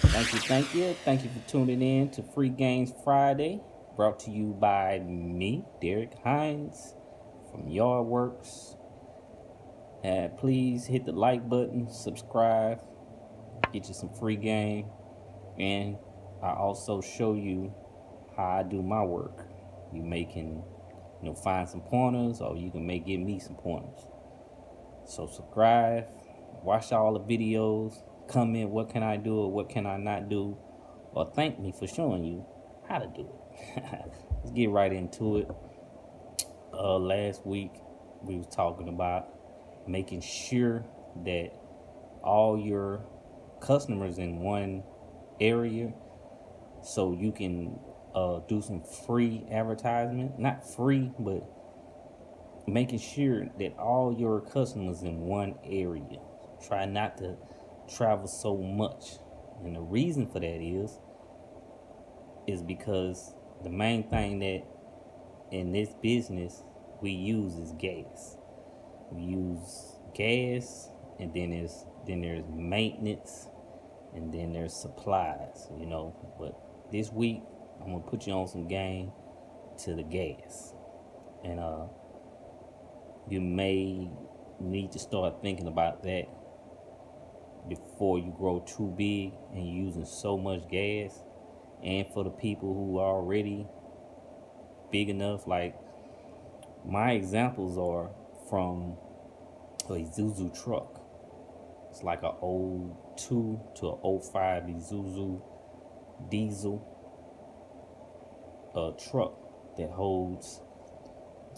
Thank you, thank you. Thank you for tuning in to Free Games Friday, brought to you by me, Derek Hines from YardWorks. And please hit the like button, subscribe, get you some free game, and I also show you how I do my work. You may can find some pointers, or you can give me some pointers. So subscribe, watch all the videos, comment what can I do or what can I not do, or thank me for showing you how to do it. Let's get right into it. Last week we was talking about making sure that all your customers in one area, so you can do some free advertisement. Not free, but making sure that all your customers in one area. Try not to travel so much. And the reason for that is because the main thing that in this business we use is gas. We use gas, and then there's maintenance, and then there's supplies. But this week I'm gonna put you on some game to the gas, and you may need to start thinking about that before you grow too big and you're using so much gas. And for the people who are already big enough, like my examples are from a Isuzu truck. It's like a '02 to a '05 Isuzu diesel truck that holds.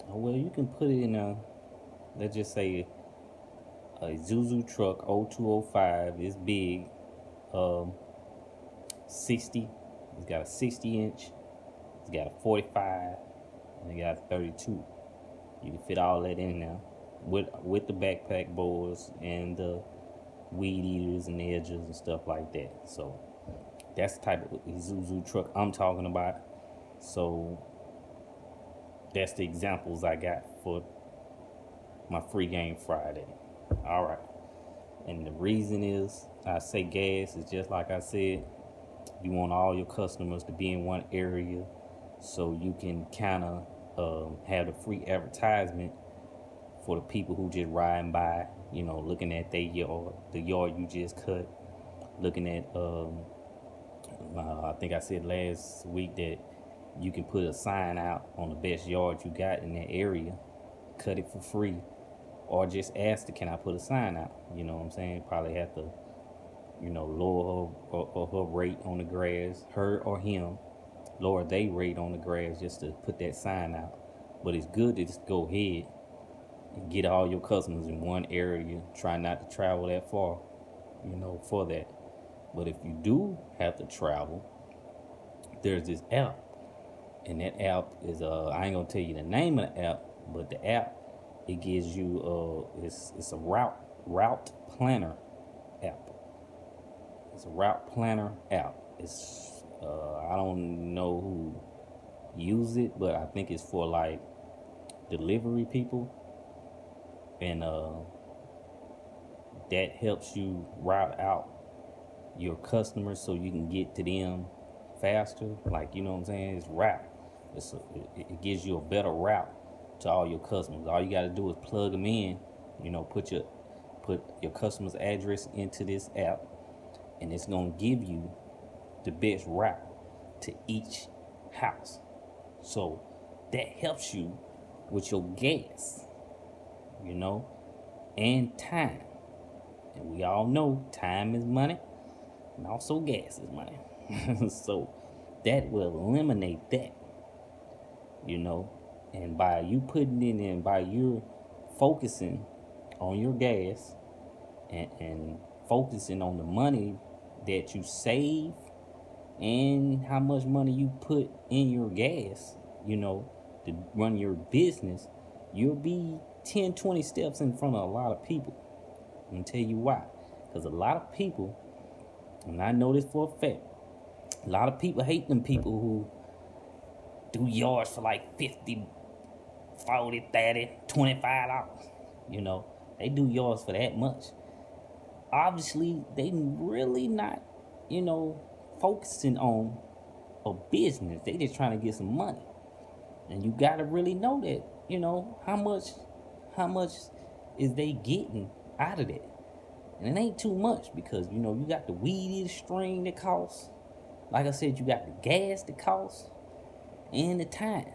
Well, you can put it in a, let's just say, a Isuzu truck '0205 is big. 60. It's got a 60 inch. It's got a 45, and it got a 32. You can fit all that in there with the backpack boards and the weed eaters and edges and stuff like that. So that's the type of Isuzu truck I'm talking about. So that's the examples I got for my free game Friday. All right. And the reason is I say gas is just like I said, you want all your customers to be in one area so you can kind of have the free advertisement for the people who just riding by, looking at their yard, the yard you just cut, looking at, I think I said last week that you can put a sign out on the best yard you got in that area, cut it for free, or just ask the, can I put a sign out? You know what I'm saying? Probably have to, lower her rate on the grass, her or him, lower they rate on the grass just to put that sign out. But it's good to just go ahead and get all your customers in one area. Try not to travel that far, for that. But if you do have to travel, there's this app, and that app is I ain't gonna tell you the name of the app, but the app, it gives you it's a route planner app. It's a route planner app. It's I don't know who use it, but I think it's for like delivery people, and that helps you route out your customers so you can get to them faster. Like, you know what I'm saying? It's route. It gives you a better route to all your customers. All you got to do is plug them in. Put your customer's address into this app, and it's gonna give you the best route to each house. So that helps you with your gas, and time. And we all know time is money, and also gas is money. So that will eliminate that, and by you putting it in, by you focusing on your gas, and focusing on the money that you save and how much money you put in your gas, to run your business, you'll be 10, 20 steps in front of a lot of people. I'm going to tell you why. Because a lot of people, and I know this for a fact, a lot of people hate them people who do yards for like 50, 40, 30, $25. They do yards for that much. Obviously, they really not you know, focusing on a business. They just trying to get some money. And you gotta really know that, how much is they getting out of that. And it ain't too much because, you got the weed string that costs. Like I said, you got the gas that costs and the time.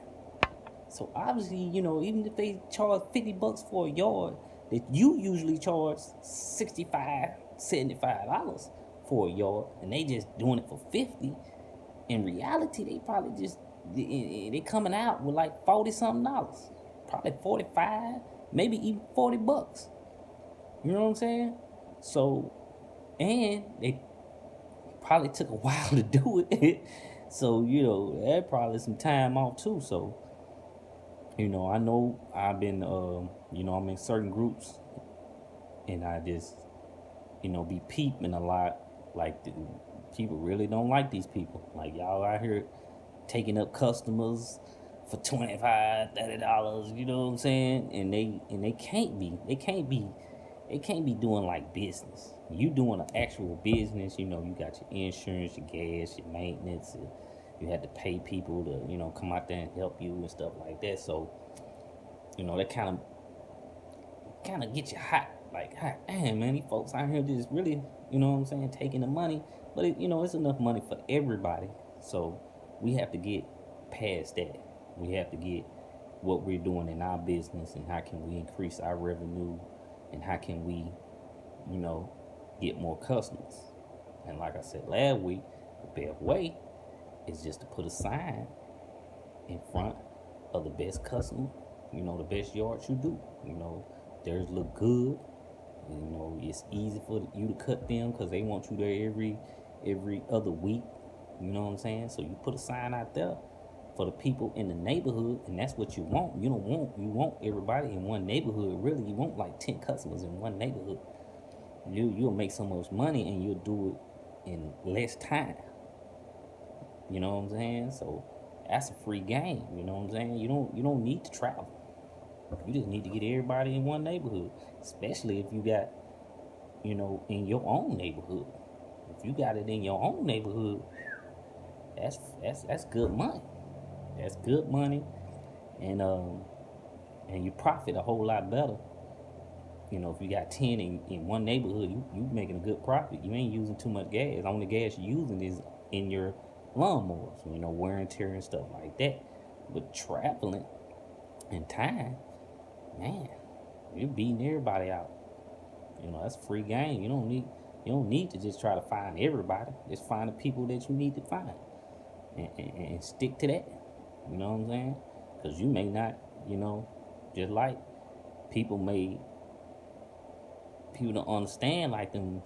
So obviously, even if they charge $50 for a yard, that you usually charge $65, $75 for a yard, and they just doing it for 50. In reality, they probably just they coming out with like 40 something dollars, probably 45, maybe even $40. You know what I'm saying? So, and they probably took a while to do it. So, that probably some time off too. So, I know I've been, I'm in certain groups, and I just, be peeping a lot. Like, people really don't like these people. Like, y'all out here taking up customers for $25, $30. You know what I'm saying? And they can't be doing like business. You doing an actual business. You got your insurance, your gas, your maintenance. You had to pay people to come out there and help you and stuff like that. So that kind of get you hot. Like, hot damn, man, these folks out here just really, taking the money. But it's enough money for everybody. So we have to get past that. We have to get what we're doing in our business and how can we increase our revenue and how can we, get more customers. And like I said last week, the best way is just to put a sign in front of the best customer, the best yards you do. Theirs look good. It's easy for you to cut them because they want you there every other week. You know what I'm saying? So you put a sign out there for the people in the neighborhood, and that's what you want. You want everybody in one neighborhood. Really, you want like 10 customers in one neighborhood. You'll make so much money and you'll do it in less time. You know what I'm saying? So that's a free game. You know what I'm saying? You don't need to travel. You just need to get everybody in one neighborhood, especially if you got, in your own neighborhood. If you got it in your own neighborhood, that's good money. That's good money, and you profit a whole lot better. If you got 10 in one neighborhood, you making a good profit. You ain't using too much gas. The only gas you're using is in your lawnmowers, wear and tear and stuff like that. But traveling and time, man, you're beating everybody out. That's a free game. You don't need to just try to find everybody. Just find the people that you need to find and stick to that. You know what I'm saying? Because you may not, just like people don't understand like them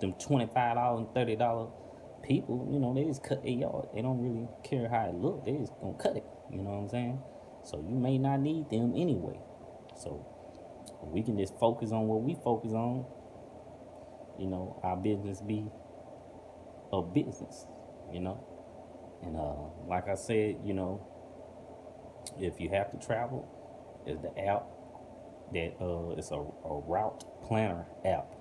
$25 and $30 people, they just cut their yard. They don't really care how it look. They just gonna cut it. You know what I'm saying? So you may not need them anyway. So we can just focus on what we focus on. Our business be a business, And like I said, if you have to travel, there's the app that it's a route planner app,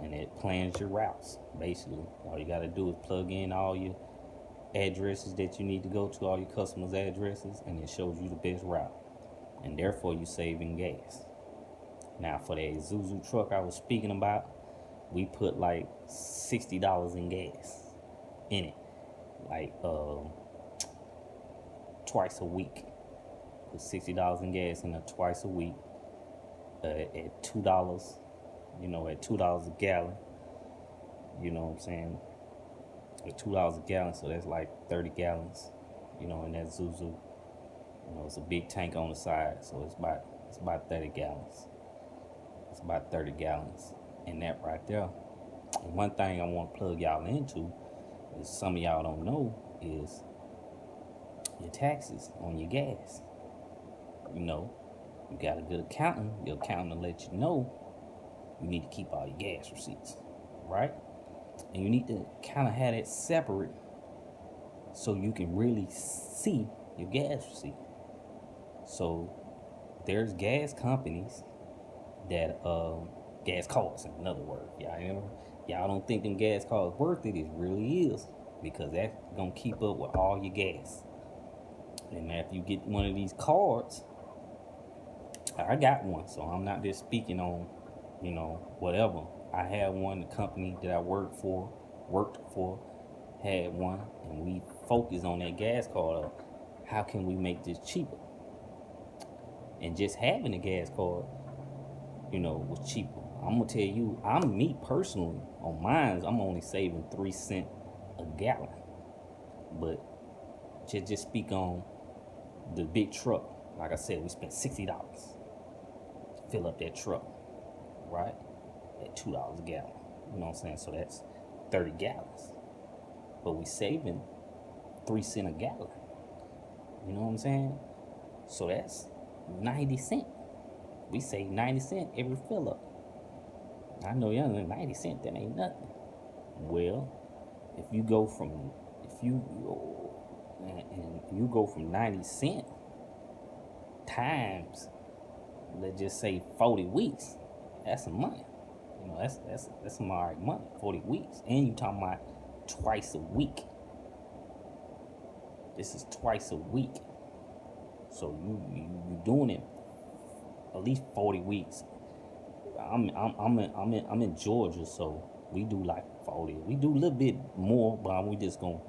and it plans your routes. Basically, all you got to do is plug in all your addresses that you need to go to, all your customers' addresses, and it shows you the best route, and therefore you saving gas. Now for that Isuzu truck I was speaking about, we put like $60 in gas in it, like twice a week. Put $60 in gas in it twice a week at $2. At $2 a gallon. You know what I'm saying? At $2 a gallon, so that's like 30 gallons. In that Zuzu. It's a big tank on the side, so it's about 30 gallons. It's about 30 gallons in that right there. And one thing I want to plug y'all into is some of y'all don't know is your taxes on your gas. You got a good accountant. Your accountant will let you know you need to keep all your gas receipts, right? And you need to kind of have it separate so you can really see your gas receipt. So there's gas companies that gas cards, in other words. y'all don't think them gas cards worth it. It really is, because that's gonna keep up with all your gas. And after you get one of these cards, I got one, so I'm not just speaking on, whatever. I had one. The company that I worked for, had one, and we focused on that gas card of how can we make this cheaper. And just having a gas card, was cheaper. I'm gonna tell you, me personally, on mine, I'm only saving 3 cents a gallon. But just speak on the big truck. Like I said, we spent $60 to fill up that truck, right? At $2 a gallon. You know what I'm saying? So that's 30 gallons. But we saving 3 cents a gallon. You know what I'm saying? So that's 90 cents. We save 90 cents every fill up. I know y'all know 90 cents, that ain't nothing. Well, if you go from 90 cents times, let's just say 40 weeks, that's some money. That's some alright money. 40 weeks. And you talking about twice a week. This is twice a week. So you doing it at least 40 weeks. I'm in Georgia, so we do like 40. We do a little bit more, but we just gonna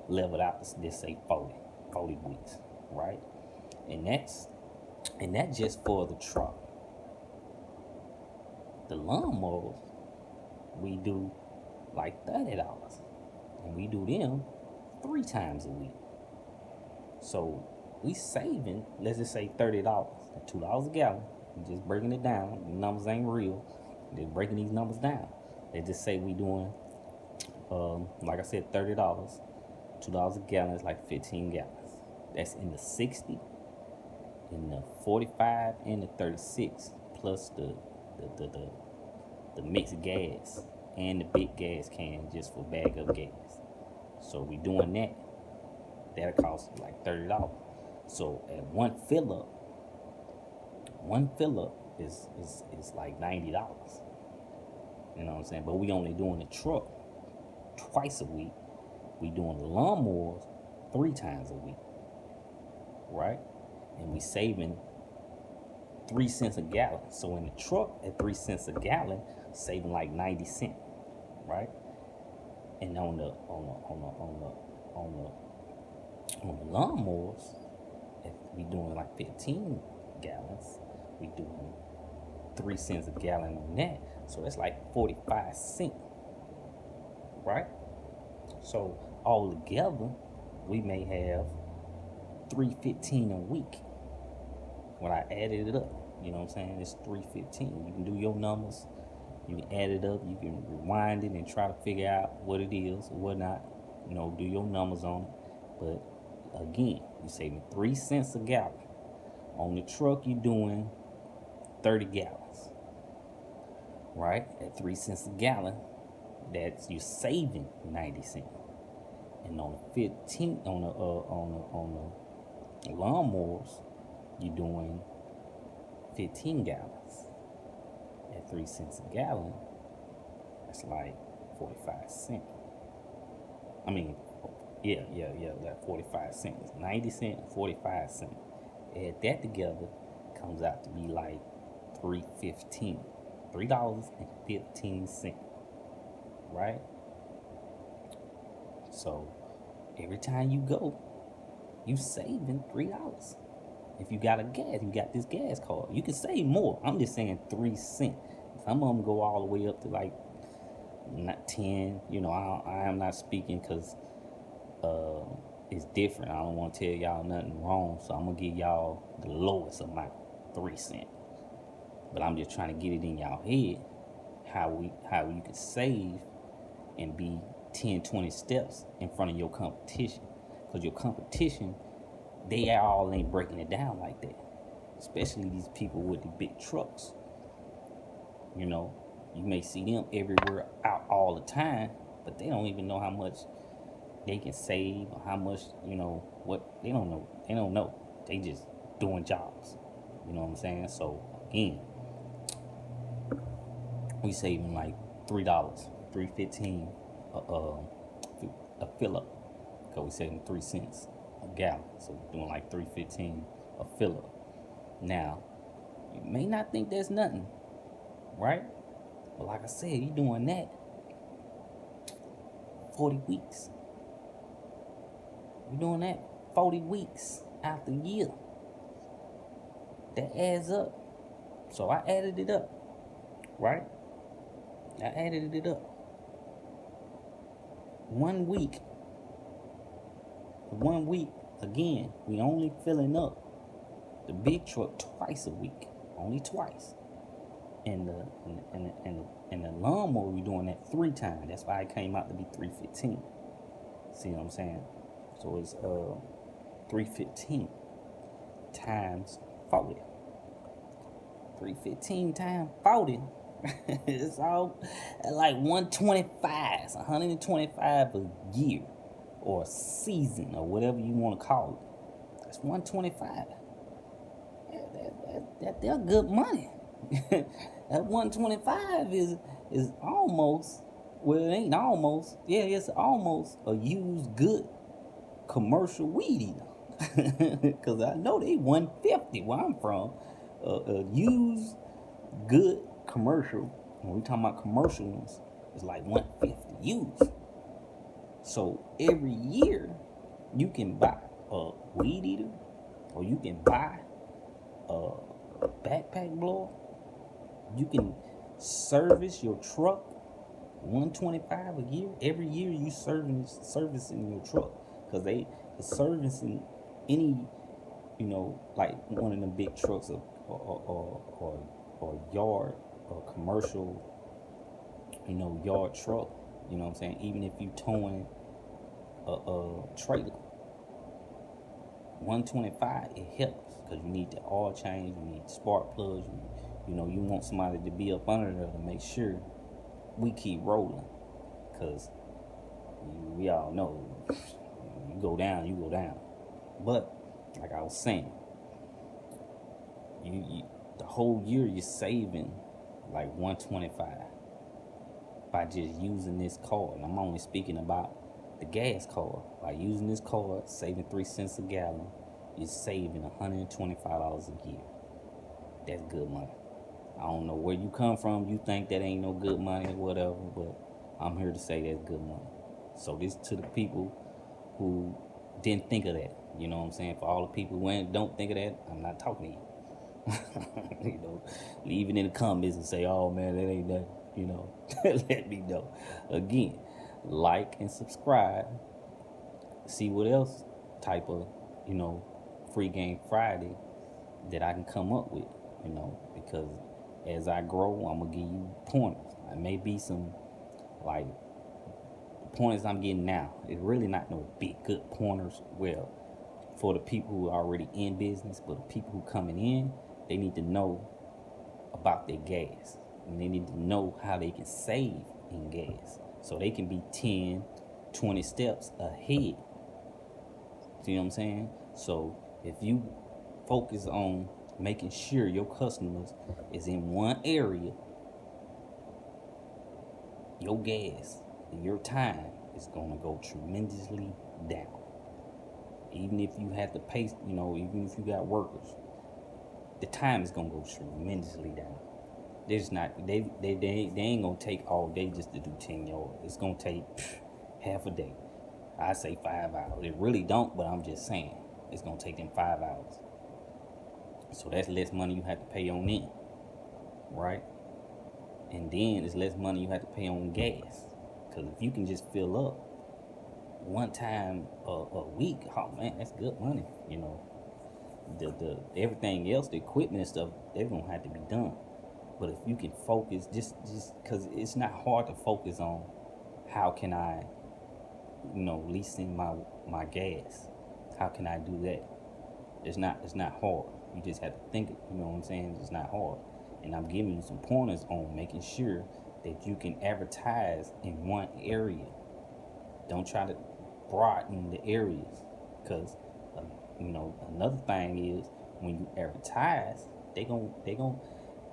level it out. Let's say 40 weeks, right? And that's just for the truck. The lawnmowers, we do like $30, and we do them 3 times a week. So we saving, let's just say $30, $2 a gallon. I'm just breaking it down. The numbers ain't real. Just breaking these numbers down. They just say we doing, like I said, $30, $2 a gallon is like 15 gallons. That's in the 60, in the 45, and the 36, plus the mixed gas and the big gas can just for bag up gas. So we doing that. That'll cost like $30. So at one fill up is like $90. You know what I'm saying? But we only doing the truck twice a week. We doing the lawnmowers 3 times a week, right? And we saving 3 cents a gallon. So in the truck at 3 cents a gallon, saving like 90 cents, right? And on the lawnmowers, if we doing like 15 gallons, we doing 3 cents a gallon on that. So that's like 45 cents, right? So all together, we may have $3.15 a week. When I added it up, you know what I'm saying? It's $3.15. You can do your numbers. You can add it up. You can rewind it and try to figure out what it is or whatnot. Do your numbers on it. But again, you're saving 3 cents a gallon. On the truck, you're doing 30 gallons, right? At 3 cents a gallon, that's you're saving 90 cents. And on the lawnmowers, you're doing 15 gallons. At 3 cents a gallon, that's like 45 cents. I mean, yeah, that 45 cents. 90 cents, 45 cents. Add that together, comes out to be like $3.15. $3.15. Right? So every time you go, you saving $3. If you got this gas card, you can save more. I'm just saying 3 cents. Some of them go all the way up to like not 10. I am not speaking because it's different. I don't want to tell y'all nothing wrong, so I'm gonna give y'all the lowest amount, 3 cents. But I'm just trying to get it in y'all head how you could save and be 10, 20 steps in front of your competition. Because your competition, they all ain't breaking it down like that. Especially these people with the big trucks. You may see them everywhere out all the time, but they don't even know how much they can save or how much, what they don't know. They don't know. They just doing jobs. You know what I'm saying? So again, we saving like $3. $3.15 a fill up. Cause we saving 3 cents a gallon, so we're doing like $3.15 a fill up. Now, you may not think that's nothing, right? But like I said, you're doing that 40 weeks. You're doing that 40 weeks out the year. That adds up. So I added it up, right? I added it up. 1 week, again, we only filling up the big truck twice a week, only twice. And the lawnmower, we doing that 3 times. That's why it came out to be $3.15. See what I'm saying? So it's $3.15 times 40. $3.15 times 40. It's all like 125, 125 a year or a season or whatever you want to call it. That's 125. That's good money. That 125 is almost, well, it ain't almost. Yeah, it's almost a used good commercial weed eater. Because I know they 150 where I'm from. A used good commercial, when we talking about commercial ones, it's like 150 used. So every year you can buy a weed eater, or you can buy a backpack blower. You can service your truck 125 a year. Every year you servicing your truck, because they servicing any, like one of them big trucks or yard or commercial, yard truck. You know what I'm saying? Even if you towing a trailer, 125 it helps, because you need the oil change, you need spark plugs, you want somebody to be up under there to make sure we keep rolling, because we all know you go down. But like I was saying, you the whole year you're saving like 125 by just using this card. And I'm only speaking about the gas card. By using this card, saving 3 cents a gallon, you're saving $125 a year. That's good money. I don't know where you come from. You think that ain't no good money or whatever, but I'm here to say that's good money. So this to the people who didn't think of that. You know what I'm saying? For all the people who don't think of that, I'm not talking to you. Leave it in the comments and say, oh man, that ain't that. Let me know. Again, like and subscribe. See what else type of, free game Friday that I can come up with, because as I grow, I'm gonna give you pointers. It may be some like pointers I'm getting now. It's really not no big good pointers. Well, for the people who are already in business, but the people who coming in, they need to know about their gas, and they need to know how they can save in gas, so they can be 10, 20 steps ahead. See what I'm saying? So if you focus on making sure your customers is in one area, your gas and your time is gonna go tremendously down. Even if you have to pay, even if you got workers, the time is gonna go tremendously down. There's not they ain't gonna take all day just to do 10 yards. It's gonna take half a day. I say 5 hours. It really don't, but I'm just saying it's gonna take them 5 hours. So that's less money you have to pay on in, right? And then it's less money you have to pay on gas. Because if you can just fill up one time a week, oh man, that's good money. The everything else, the equipment and stuff, they're gonna have to be done. But if you can focus, just because it's not hard to focus on how can I, leasing my gas, how can I do that? It's not hard. You just have to think it. You know what I'm saying? It's not hard. And I'm giving you some pointers on making sure that you can advertise in one area. Don't try to broaden the areas, because another thing is, when you advertise, they gon'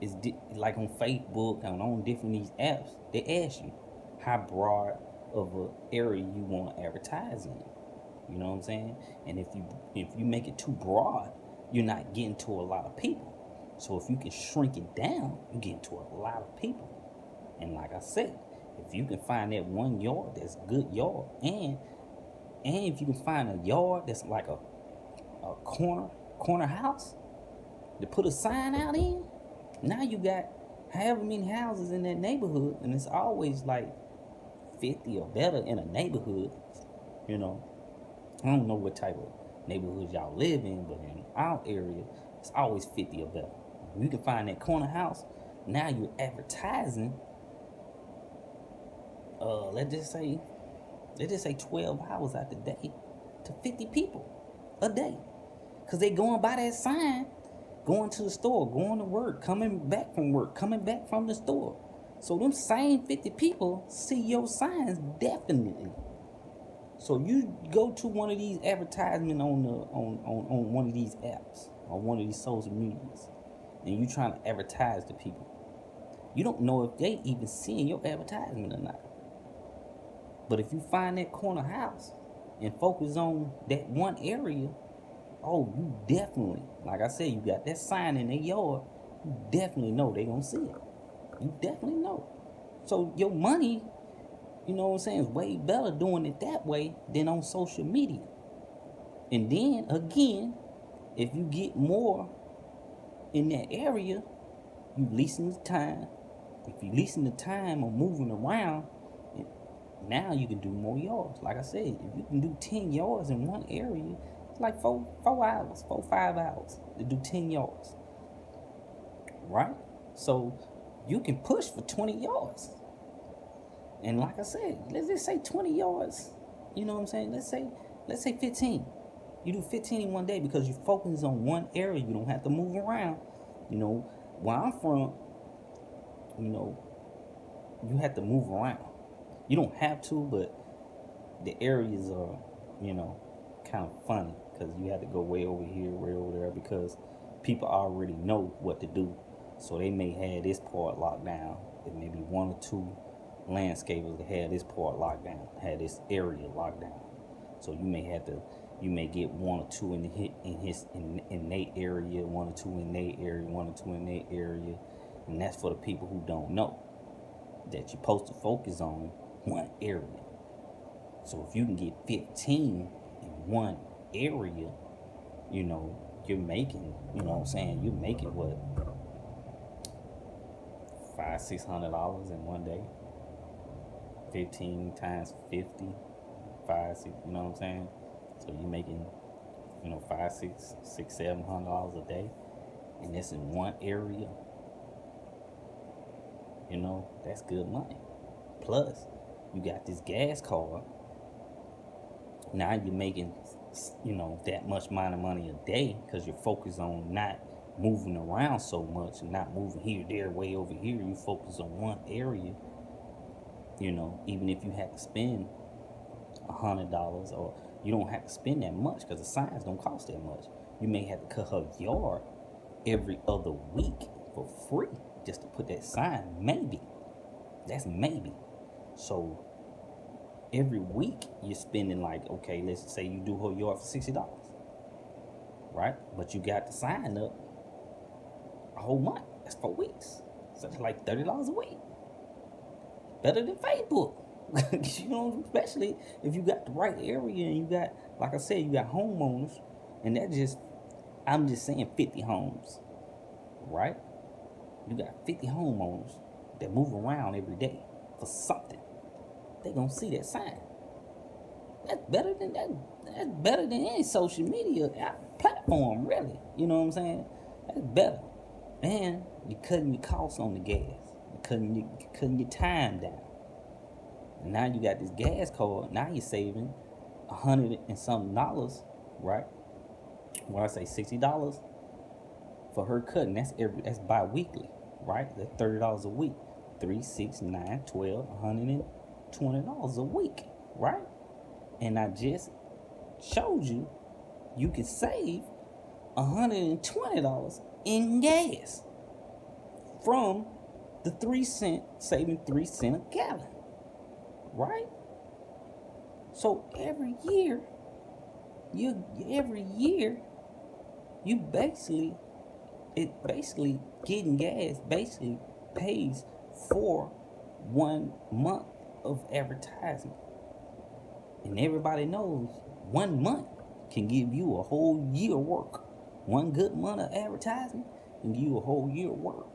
it's like on Facebook and on different these apps, they ask you, how broad of an area you want to advertise in. You know what I'm saying? And if you make it too broad, you're not getting to a lot of people. So if you can shrink it down, you get to a lot of people. And like I said, if you can find that 1 yard that's good yard, and if you can find a yard that's like a corner house to put a sign out in, now you got however many houses in that neighborhood, and it's always like 50 or better in a neighborhood. You know, I don't know what type of neighborhoods y'all live in, but in our area, it's always 50 or better. If you can find that corner house, now you're advertising. Let's just say 12 hours out the day to 50 people a day, cause they going by that sign, going to the store, going to work, coming back from work, coming back from the store. So them same 50 people see your signs definitely. So you go to one of these advertisements on one of these apps or one of these social medias, and you trying to advertise to people. You don't know if they even seeing your advertisement or not. But if you find that corner house and focus on that one area, oh, you definitely, like I said, you got that sign in their yard, you definitely know they gonna see it. You definitely know. So your money, you know what I'm saying, is way better doing it that way than on social media. And then again, if you get more in that area, you leasing the time. If you leasing the time or moving around, now you can do more yards. Like I said, if you can do 10 yards in one area, it's like 5 hours to do 10 yards. Right? So you can push for 20 yards. And like I said, let's just say 20 yards. You know what I'm saying? Let's say 15. You do 15 in one day because you focus on one area. You don't have to move around. You know, where I'm from, you know, you have to move around. You don't have to, but the areas are, you know, kind of funny because you have to go way over here, way over there, because people already know what to do. So they may have this part locked down. It may be one or two landscapers that have this part locked down, have this area locked down. So you may get one or two in their area, one or two in their area, one or two in their area, and that's for the people who don't know that you're supposed to focus on one area. So if you can get 15 in one area, you know, you're making, you know what I'm saying, you're making what, $500-$600 in one day. 15 times 50, 5, 6, you know what I'm saying? So you're making, you know, $700 a day, and that's in one area. You know, that's good money. Plus, you got this gas card. Now you're making, you know, that much amount of money a day because you're focused on not moving around so much and not moving here, there, way over here. You focus on one area. You know, even if you have to spend $100, or you don't have to spend that much because the signs don't cost that much. You may have to cut her yard every other week for free just to put that sign. Maybe. That's maybe. So every week you're spending, like, okay, let's say you do her yard for $60, right? But you got the sign up a whole month. That's 4 weeks. So it's like $30 a week. Better than Facebook. You know, especially if you got the right area and you got, like I said, you got homeowners, and I'm just saying 50 homes, right? You got 50 homeowners that move around every day for something. They gonna see that sign. That's better than that. That's better than any social media platform, really. You know what I'm saying? That's better. And you're cutting your costs on the gas. You're cutting your time down. And now you got this gas card. Now you're saving $100 and something, right? When I say $60 for her cutting, that's bi-weekly, right? That's $30 a week. 3, 6, 9, 12, $120 a week, right? And I just showed you can save $120 in gas from the 3 cent, saving 3 cents a gallon. right? So every year, every year, you basically getting gas basically pays for 1 month of advertisement. And everybody knows 1 month can give you a whole year work. One good month of advertisement can give you a whole year work.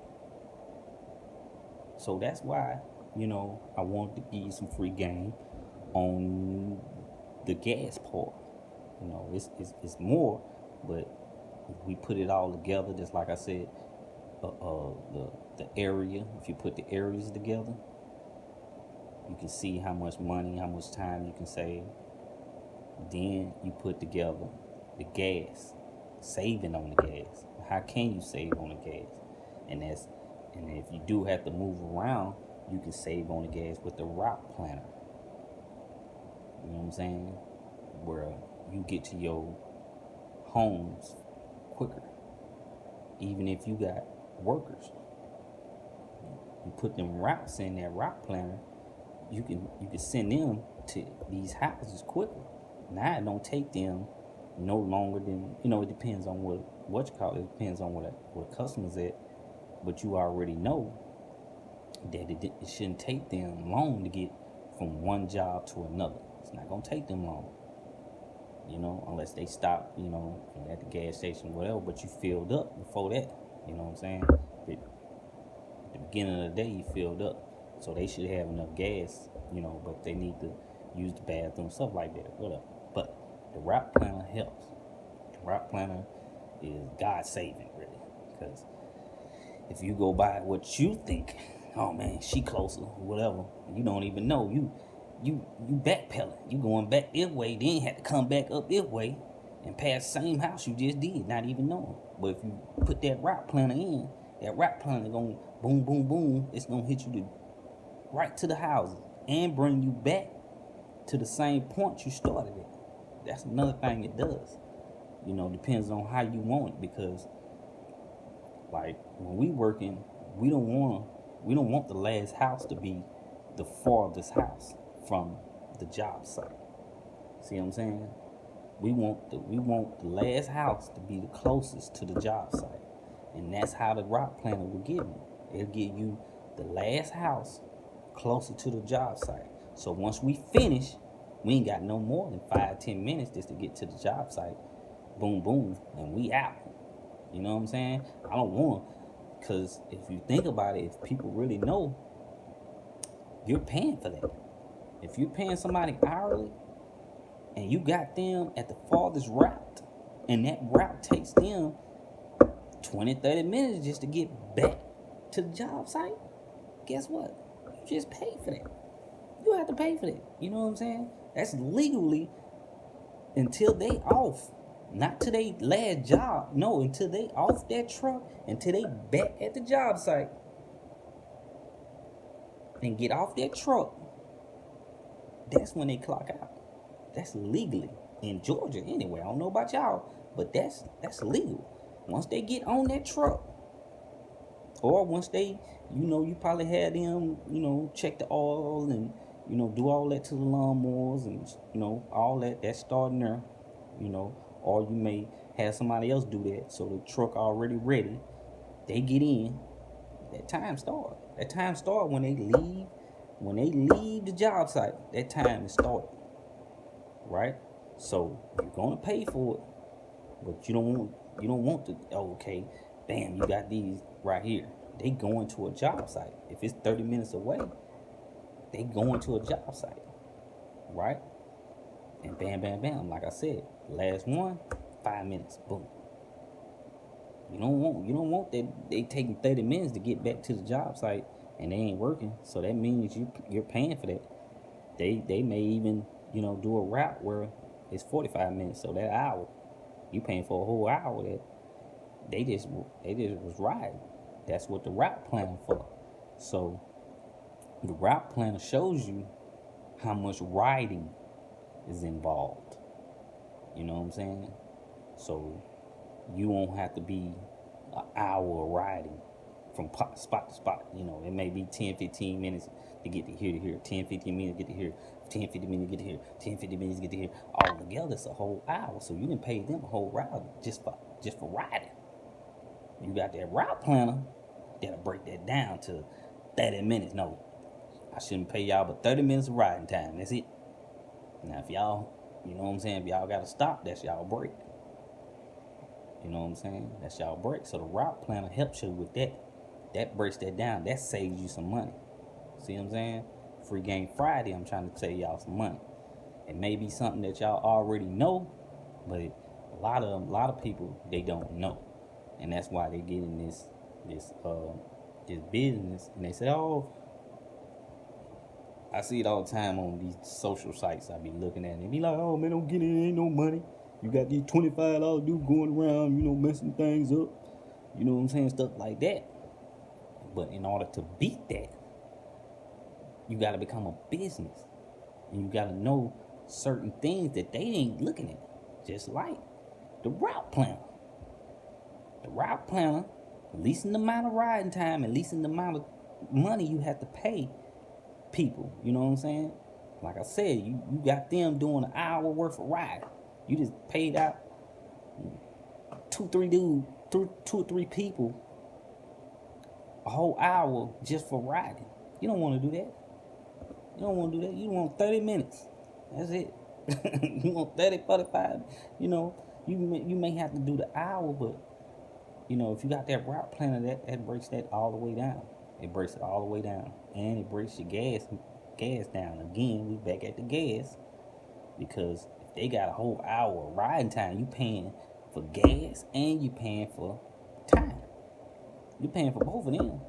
So that's why, I wanted to give you some free game on the gas part. It's more, but we put it all together, just like I said, the area. If you put the areas together, you can see how much money, how much time you can save. Then you put together the gas, saving on the gas. How can you save on the gas? And if you do have to move around, you can save on the gas with the route planner. You know what I'm saying? Where you get to your homes quicker. Even if you got workers, you put them routes in that route planner, you can send them to these houses quicker. Now it don't take them no longer than, it depends on what you call it. It depends on what a customer's at, but you already know that it shouldn't take them long to get from one job to another. It's not gonna take them long, unless they stop, at the gas station, whatever. But you filled up before that. You know what I'm saying? At the beginning of the day, you filled up, so they should have enough gas, but they need to use the bathroom, stuff like that, whatever. But the route planner helps. The route planner is God saving, really, because if you go by what you think, oh man, she closer, whatever, you don't even know. You backpedaling. You going back this way, then have to come back up this way and pass the same house you just did, not even knowing. But if you put that route planner in, that route planner gonna boom, boom, boom. It's gonna hit you right to the houses and bring you back to the same point you started at. That's another thing it does. Depends on how you want it, because like when we working, we don't want the last house to be the farthest house from the job site. See what I'm saying? We want the last house to be the closest to the job site. And that's how the route planner will give you. It'll give you the last house closer to the job site. So once we finish, we ain't got no more than 5-10 minutes just to get to the job site. Boom, boom, and we out. You know what I'm saying? I don't want to, because if you think about it, if people really know, you're paying for that. If you're paying somebody hourly and you got them at the farthest route, and that route takes them 20-30 minutes just to get back to the job site, guess what? You just pay for that. You have to pay for that. You know what I'm saying? That's legally until they off. Not till they last job. No, until they off that truck, until they back at the job site and get off that truck. That's when they clock out. That's legally in Georgia anyway. I don't know about y'all, but that's legal. Once they get on that truck, or once they, you probably had them, check the oil and, do all that to the lawnmowers and, all that's starting there, or you may have somebody else do that. So the truck already ready, they get in, that time start. That time start when they leave the job site. That time is started, right? So you're gonna pay for it, but you don't want to. Oh, okay, bam, you got these right here. They going to a job site. If it's 30 minutes away, they going to a job site, right? And bam, bam, bam. Like I said, last one, 5 minutes, boom. You don't want that they taking 30 minutes to get back to the job site and they ain't working. So that means you're paying for that. They may even, do a route where it's 45 minutes. So that hour, you paying for a whole hour that they just was riding. That's what the route planner for. So the route planner shows you how much riding is involved. You know what I'm saying? So you won't have to be an hour riding from spot to spot. It may be 10, 15 minutes, to get to here, 10, 15 minutes to get to here, 10, 50 minutes to get to here, 10, 50 minutes to get to here. All together, it's a whole hour. So you can pay them a whole route just for riding. You got that route planner that'll break that down to 30 minutes. No, I shouldn't pay y'all but 30 minutes of riding time. That's it. Now, if y'all, you know what I'm saying, if y'all got to stop, that's y'all break. You know what I'm saying? That's y'all break. So the route planner helps you with that. That breaks that down. That saves you some money. See what I'm saying? Free Game Friday, I'm trying to save y'all some money. It may be something that y'all already know, but a lot of people, they don't know. And that's why they get in this business, and they say, oh, I see it all the time on these social sites I be looking at, and they be like, oh man, don't get it, ain't no money. You got these $25 dudes going around, messing things up. You know what I'm saying? Stuff like that. But in order to beat that, you got to become a business. And you got to know certain things that they ain't looking at. Just like the route planner. The route planner, leasing the amount of riding time and leasing the amount of money you have to pay people. You know what I'm saying? Like I said, you got them doing an hour worth of riding. You just paid out two or three people a whole hour just for riding. You don't want to do that. You don't want to do that. You want 30 minutes. That's it. You want 30, 45. You may have to do the hour, but if you got that route planner, that breaks that all the way down. It breaks it all the way down, and it breaks your gas down. Again, we back at the gas, because if they got a whole hour of riding time, you paying for gas and you paying for time. You paying for both of them.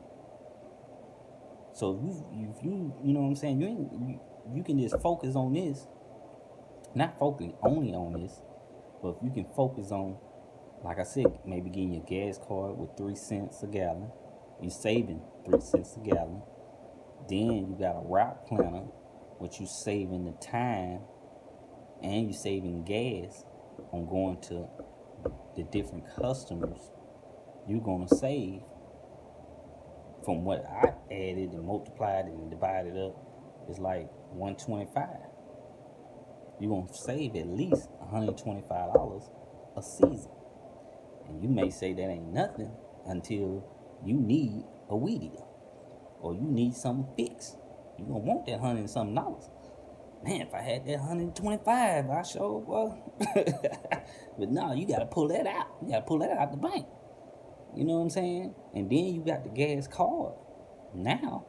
So if you know what I'm saying, you can just focus on this, not focus only on this, but if you can focus on, like I said, maybe getting your gas card with 3 cents a gallon, you saving 3 cents a gallon. Then you got a route planner, which you saving the time and you saving gas on going to the different customers. You're gonna save, from what I added and multiplied and divided up, it's like $125. You're gonna save at least $125 a season. And you may say that ain't nothing until you need a weed eater or you need something fixed. You're gonna want that $100 and something dollars. Man, if I had that $125, I sure well. But no, you gotta pull that out. You gotta pull that out the bank. You know what I'm saying? And then you got the gas card. Now,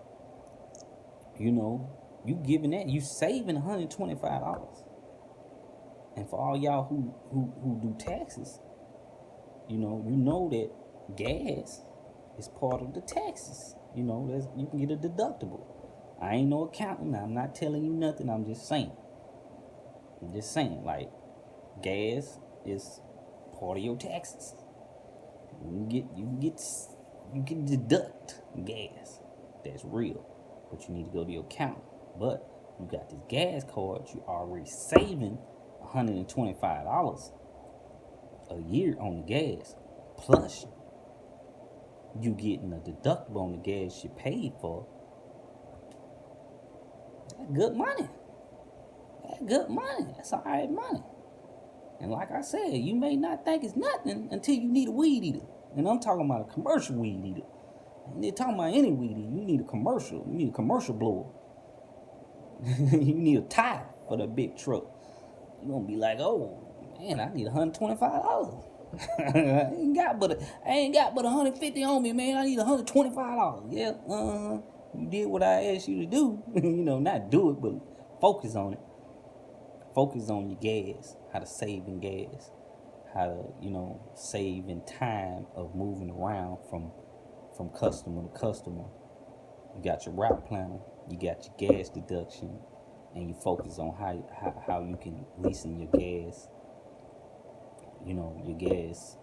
you giving that, you saving $125. And for all y'all who do taxes, you know that gas is part of the taxes. You can get a deductible. I ain't no accountant. I'm not telling you nothing. I'm just saying. Like, gas is part of your taxes. You can deduct gas. That's real. But you need to go to your accountant. But you got this gas card, you already saving $125 a year on the gas. Plus, you getting a deductible on the gas you paid for. That's good money. That's all right money. And like I said, you may not think it's nothing until you need a weed eater. And I'm talking about a commercial weed eater. And they're talking about any weed eater. You need a commercial. You need a commercial blower. You need a tire for the big truck. You're going to be like, oh, man, I need $125. I ain't got but $150 on me, man. I need $125. Yeah, you did what I asked you to do. Not do it, but focus on it. Focus on your gas, how to save in gas, how to, save in time of moving around from customer to customer. You got your route planner, you got your gas deduction, and you focus on how you can leasing your gas, your gas,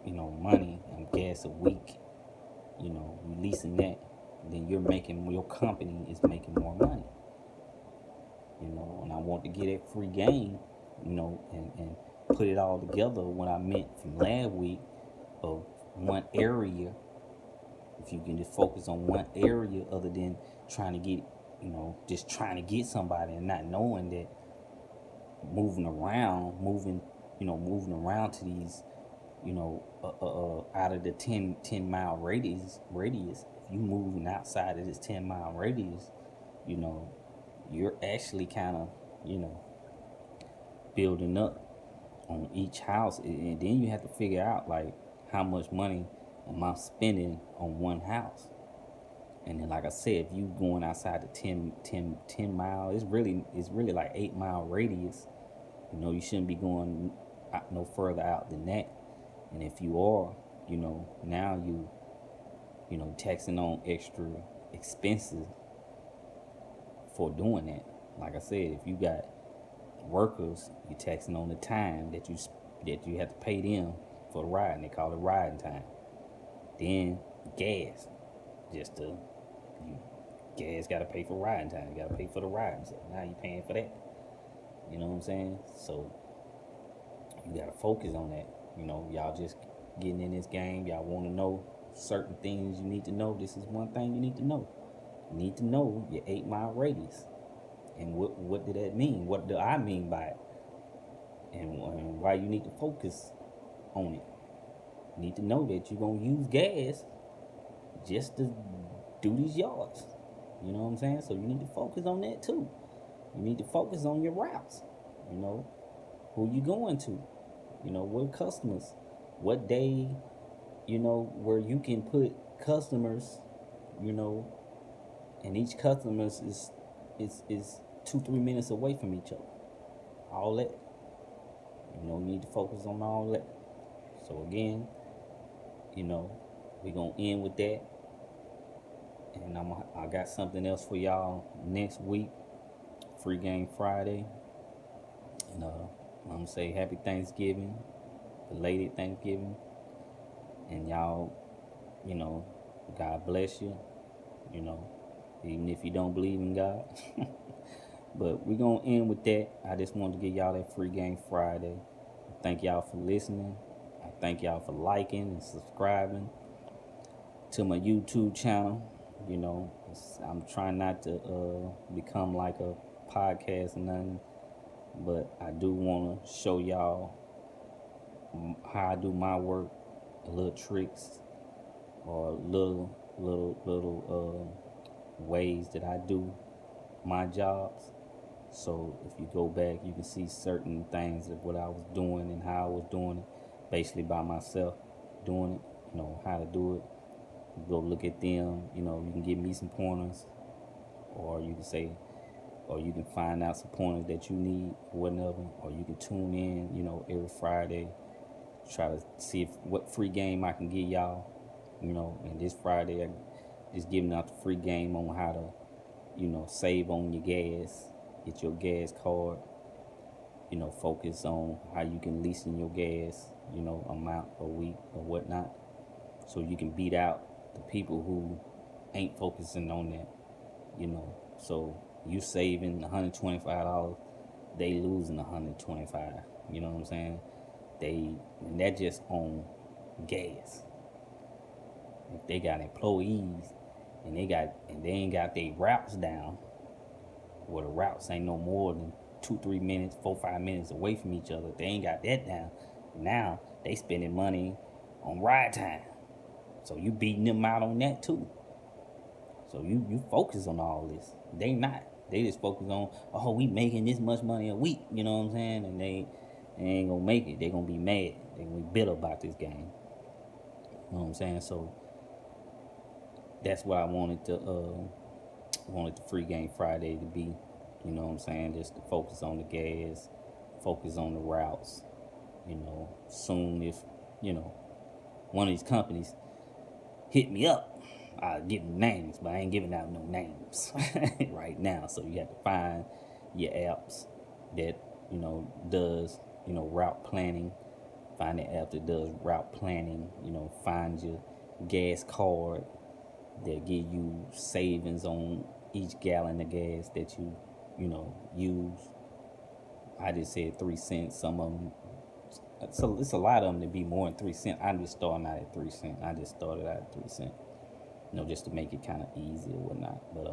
money and gas a week. You leasing that, then your company is making more money. And I want to get that free game, and put it all together what I meant from last week of one area. If you can just focus on one area other than trying to get just trying to get somebody and not knowing that moving around, moving around to these, out of the 10 mile radius, if you moving outside of this 10 mile radius, you know, you're actually kind of, building up on each house. And then you have to figure out, like, how much money am I spending on one house? And then, like I said, if you going outside the 10 mile, it's really like 8 mile radius. You shouldn't be going out no further out than that. And if you are, now taxing on extra expenses for doing that. Like I said, if you got workers, you're taxing on the time that you have to pay them for the ride, and they call it riding time. Then gas, gas got to pay for riding time. You got to pay for the ride. So now you're paying for that. You know what I'm saying? So you got to focus on that. Y'all just getting in this game. Y'all want to know certain things you need to know. This is one thing you need to know. You need to know your 8 mile radius. And what did that mean? What do I mean by it? And why you need to focus on it. You need to know that you're going to use gas just to do these yards. You know what I'm saying? So you need to focus on that too. You need to focus on your routes. Who you going to? What customers? What day? Where you can put customers, and each customer is 2-3 minutes away from each other. All that. You need to focus on all that. So again, we're gonna end with that. And I got something else for y'all next week. Free Game Friday. And I'm gonna say happy Thanksgiving, belated Thanksgiving. And y'all, God bless you, even if you don't believe in God. But we're going to end with that. I just wanted to give y'all that Free Game Friday. Thank y'all for listening. I thank y'all for liking and subscribing to my YouTube channel. I'm trying not to become like a podcast or nothing, but I do want to show y'all how I do my work, little tricks or little ways that I do my jobs. So if you go back, you can see certain things of what I was doing and how I was doing it, basically by myself doing it, how to do it. You go look at them, you can give me some pointers, or you can say, or you can find out some pointers that you need, whatever, or you can tune in, every Friday, try to see what free game I can give y'all, and this Friday I just giving out the free game on how to, save on your gas, get your gas card, focus on how you can leasen your gas, amount a week or whatnot, so you can beat out the people who ain't focusing on that, so you saving $125, they losing $125, you know what I'm saying? And that just on gas. If they got employees and they ain't got their routes down, where the routes ain't no more than 2-3 minutes, 4-5 minutes away from each other, if they ain't got that down, now they spending money on ride time. So you beating them out on that too. So you focus on all this. They not. They just focus on, we making this much money a week, you know what I'm saying? And they ain't gonna make it. They gonna be mad. They gonna be bitter about this game. You know what I'm saying? So that's what I wanted the Free Game Friday to be. You know what I'm saying? Just to focus on the gas, focus on the routes. Soon if, one of these companies hit me up, I'll give them names, but I ain't giving out no names right now. So you have to find your apps that, does, route planning. Find the app that does route planning. Find your gas card that give you savings on each gallon of gas that you use. I just said 3 cents. Some of them, so it's a lot of them to be more than 3 cents. I'm just starting out at 3 cents. I just started out at 3 cents, just to make it kind of easy or whatnot. But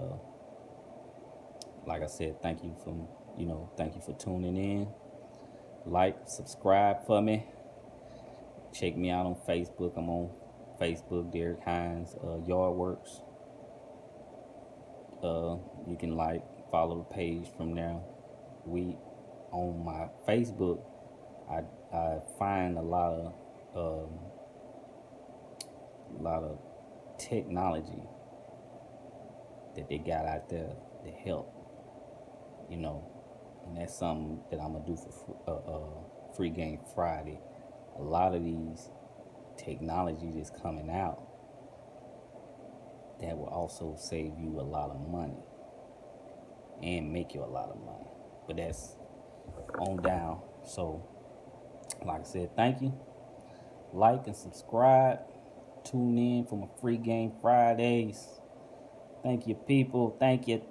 like I said, thank you for tuning in. Like, subscribe for me. Check me out on Facebook. I'm on Facebook, Derek Hines, YardWorks. You can follow the page from there. We on my Facebook. I find a lot of technology that they got out there to help, and that's something that I'm gonna do for Free Game Friday. A lot of these technology that's coming out that will also save you a lot of money and make you a lot of money. But that's on down. So, like I said, thank you. Like and subscribe. Tune in for my Free Game Fridays. Thank you, people. Thank you.